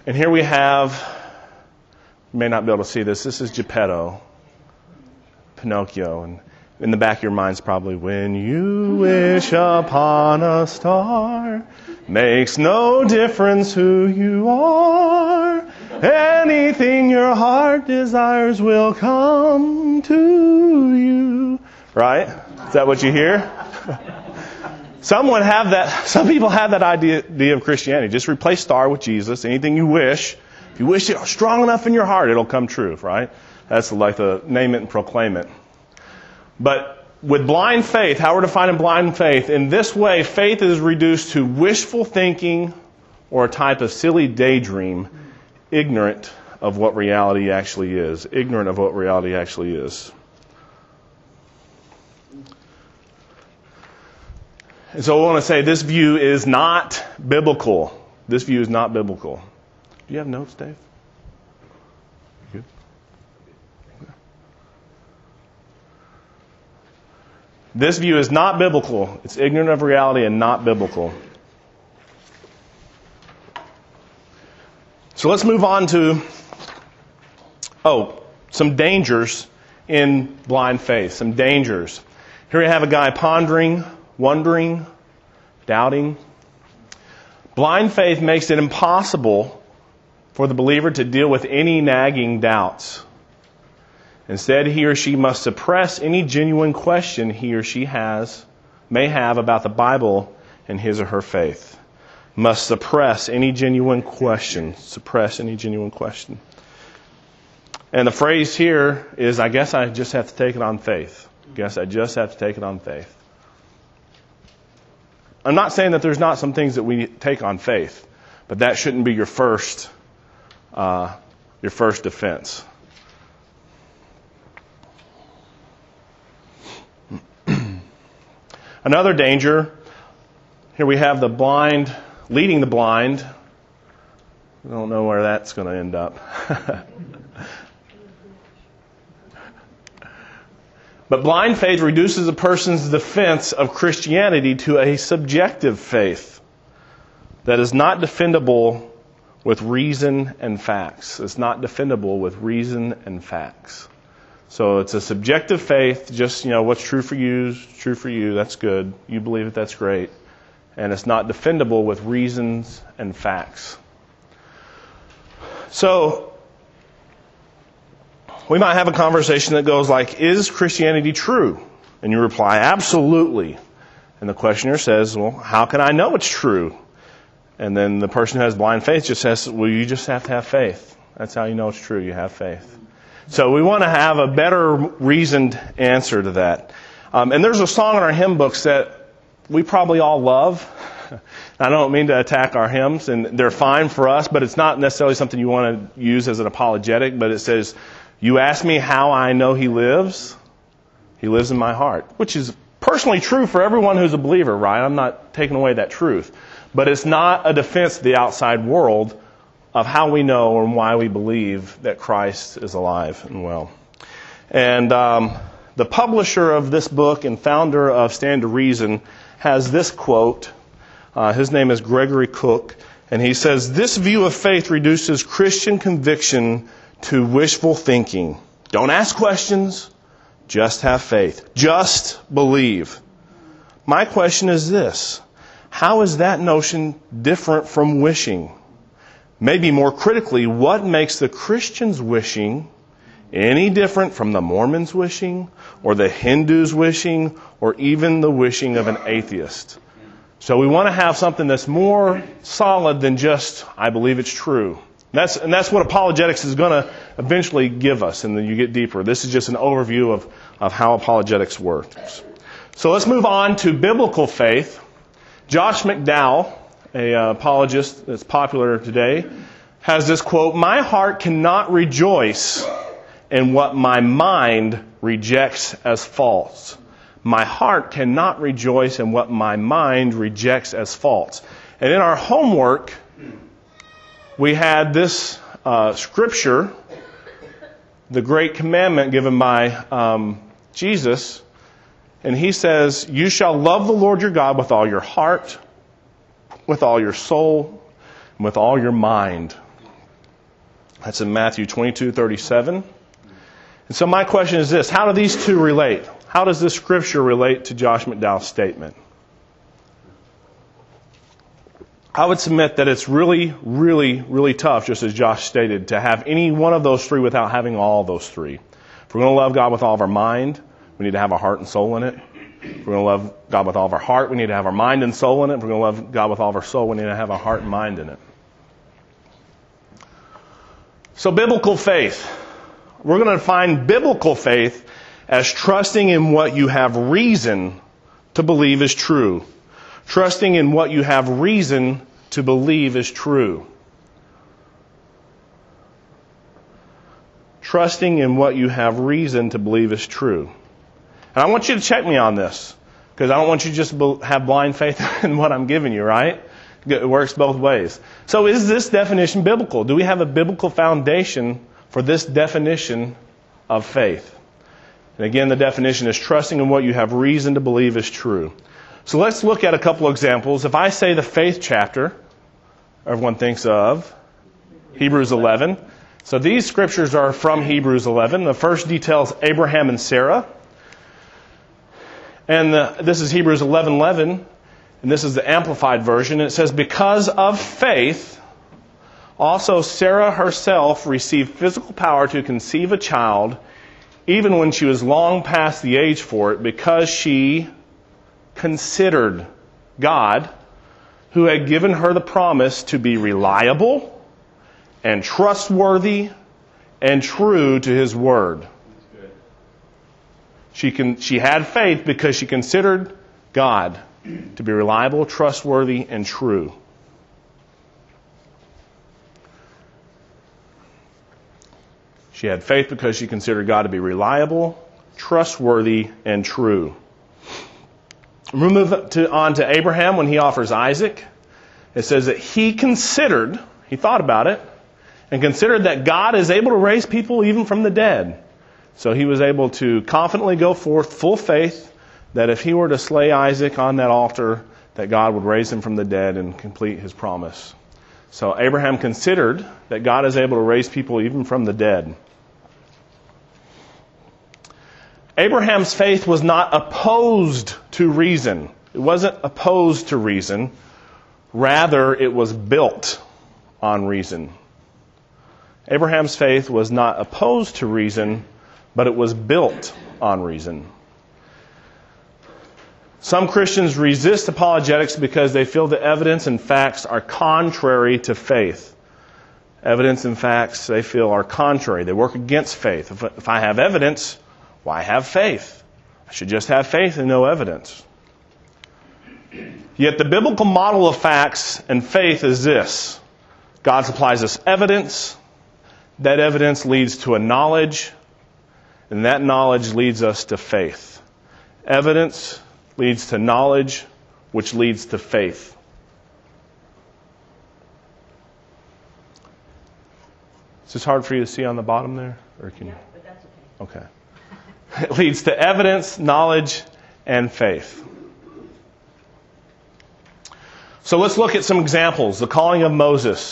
And here we have, you may not be able to see this is Geppetto, Pinocchio, and in the back of your mind's probably, when you wish upon a star, makes no difference who you are, anything your heart desires will come to you. Right? Is that what you hear? Some people have that idea of Christianity. Just replace star with Jesus. Anything you wish. If you wish it strong enough in your heart, it'll come true, right? That's like the name it and proclaim it. But with blind faith, how we're defining blind faith, in this way, faith is reduced to wishful thinking or a type of silly daydream, ignorant of what reality actually is. Ignorant of what reality actually is. And so I want to say this view is not biblical. This view is not biblical. Do you have notes, Dave? Good. This view is not biblical. It's ignorant of reality and not biblical. So let's move on to some dangers in blind faith. Some dangers. Here we have a guy pondering, wondering, doubting. Blind faith makes it impossible for the believer to deal with any nagging doubts. Instead, he or she must suppress any genuine question he or she may have about the Bible and his or her faith. Must suppress any genuine question. Suppress any genuine question. And the phrase here is, I guess I just have to take it on faith. Guess I just have to take it on faith. I'm not saying that there's not some things that we take on faith, but that shouldn't be your first defense. Another danger, here we have the blind leading the blind. I don't know where that's going to end up. But blind faith reduces a person's defense of Christianity to a subjective faith that is not defendable with reason and facts. It's not defendable with reason and facts. So it's a subjective faith, just, what's true for you is true for you, that's good. You believe it, that's great. And it's not defendable with reasons and facts. So we might have a conversation that goes like, is Christianity true? And you reply, absolutely. And the questioner says, well, how can I know it's true? And then the person who has blind faith just says, well, you just have to have faith. That's how you know it's true. You have faith. So we want to have a better reasoned answer to that. And there's a song in our hymn books that we probably all love. I don't mean to attack our hymns, and they're fine for us, but it's not necessarily something you want to use as an apologetic. But it says, you ask me how I know He lives in my heart, which is personally true for everyone who's a believer, right? I'm not taking away that truth. But it's not a defense to the outside world of how we know and why we believe that Christ is alive and well. And the publisher of this book and founder of Stand to Reason has this quote. His name is Gregory Cook. And he says, this view of faith reduces Christian conviction to wishful thinking. Don't ask questions. Just have faith. Just believe. My question is this. How is that notion different from wishing? Maybe more critically, what makes the Christian's wishing any different from the Mormon's wishing, or the Hindu's wishing, or even the wishing of an atheist? So we want to have something that's more solid than just, I believe it's true. And that's what apologetics is going to eventually give us, and then you get deeper. This is just an overview of how apologetics works. So let's move on to biblical faith. Josh McDowell, an apologist that's popular today, has this quote, my heart cannot rejoice in what my mind rejects as false. My heart cannot rejoice in what my mind rejects as false. And in our homework, we had this scripture, the great commandment given by Jesus. And he says, you shall love the Lord your God with all your heart, with all your soul, and with all your mind. That's in Matthew 22:37. And so my question is this: how do these two relate? How does this scripture relate to Josh McDowell's statement? I would submit that it's really, really, really tough, just as Josh stated, to have any one of those three without having all those three. If we're going to love God with all of our mind, we need to have our heart and soul in it. If we're going to love God with all of our heart, we need to have our mind and soul in it. If we're going to love God with all of our soul, we need to have our heart and mind in it. So biblical faith. We're going to define biblical faith as trusting in what you have reason to believe is true. Trusting in what you have reason to believe is true. Trusting in what you have reason to believe is true. And I want you to check me on this, because I don't want you to just have blind faith in what I'm giving you, right? It works both ways. So is this definition biblical? Do we have a biblical foundation for this definition of faith? And again, the definition is trusting in what you have reason to believe is true. So let's look at a couple of examples. If I say the faith chapter, everyone thinks of Hebrews 11. So these scriptures are from Hebrews 11. The first details Abraham and Sarah. And this is Hebrews 11:11, and this is the Amplified Version. It says, because of faith, also Sarah herself received physical power to conceive a child, even when she was long past the age for it, because she considered God, who had given her the promise, to be reliable and trustworthy and true to His word. She had faith because she considered God to be reliable, trustworthy, and true. She had faith because she considered God to be reliable, trustworthy, and true. We move on to Abraham when he offers Isaac. It says that he thought about it, and considered that God is able to raise people even from the dead. So he was able to confidently go forth, full faith, that if he were to slay Isaac on that altar, that God would raise him from the dead and complete His promise. So Abraham considered that God is able to raise people even from the dead. Abraham's faith was not opposed to reason. It wasn't opposed to reason. Rather, it was built on reason. Abraham's faith was not opposed to reason, but it was built on reason. Some Christians resist apologetics because they feel the evidence and facts are contrary to faith. Evidence and facts, they feel, are contrary. They work against faith. If I have evidence, why have faith? I should just have faith and no evidence. Yet the biblical model of facts and faith is this. God supplies us evidence. That evidence leads to a knowledge. And that knowledge leads us to faith. Evidence leads to knowledge, which leads to faith. Is this hard for you to see on the bottom there? Or can you? But that's okay. Okay. It leads to evidence, knowledge, and faith. So let's look at some examples. The calling of Moses.